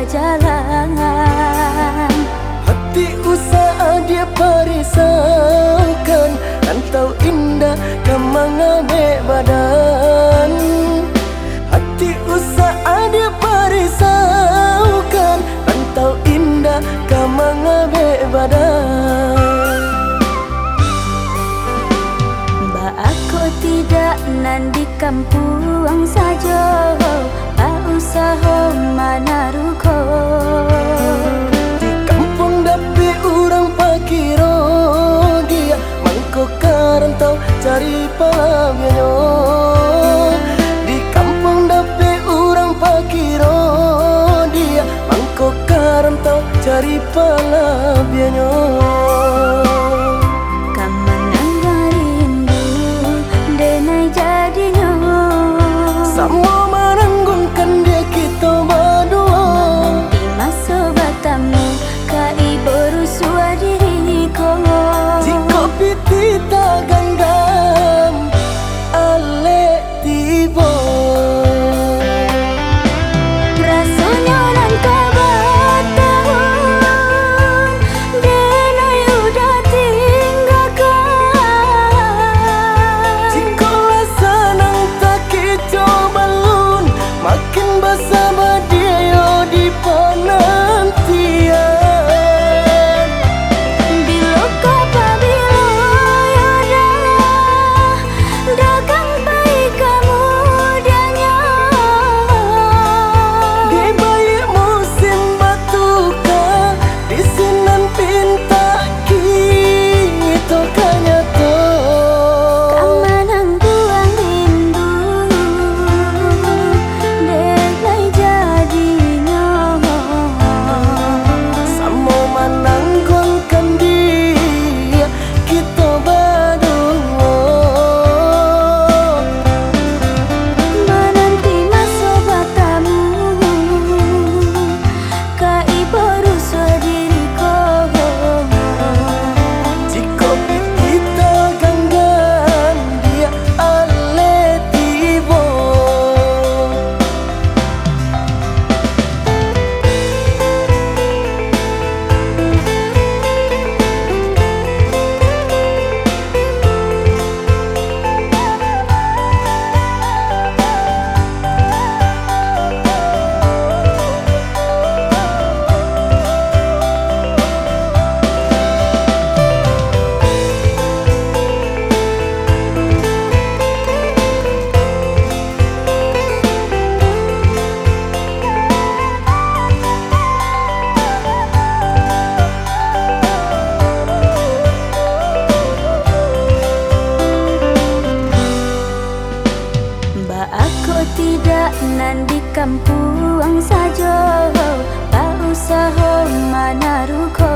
jalan. Hati usaha dia parisaukan, rantau indah kemangabe badan. Hati usaha dia parisaukan, rantau indah kemangabe badan. Ba aku tidak nan di kampung saja, ba usaha mana ruko. Di kampung dapi orang pakiro dia, mangko karantau cari palabianyo. Di kampung dapi orang pakiro dia, mangko karantau cari palabianyo. Samo maranggunkan dia kita berdua, nanti masa batamu kai berusua diriku. jika piti tak ganggam ale tiba. Rasanya nan kabatahun denai udah tinggalkan. Jika rasa nang tak kita balun, makin bersama dia yo di penantian. Bila kapabila ada dagang baik kemudiannya. Di baik musim batuka, di sinan pinta kita kanyata. Kamanang buang rindu denai jadinya. Samo menanggunkan dia kita berdua. Menanti masa batamu kai berusua diriku. Jika kita ganggan dia ale tiba. Ba aku tidak nan di kampung saja, ba usaha mana ruko.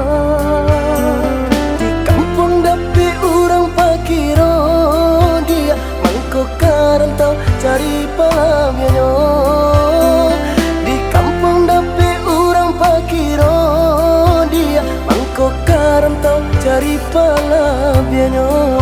Di kampung dapi orang pakiro dia, mangko karantau cari palabianyo. Di kampung dapi orang pakiro dia, mangko karantau cari palabianyo.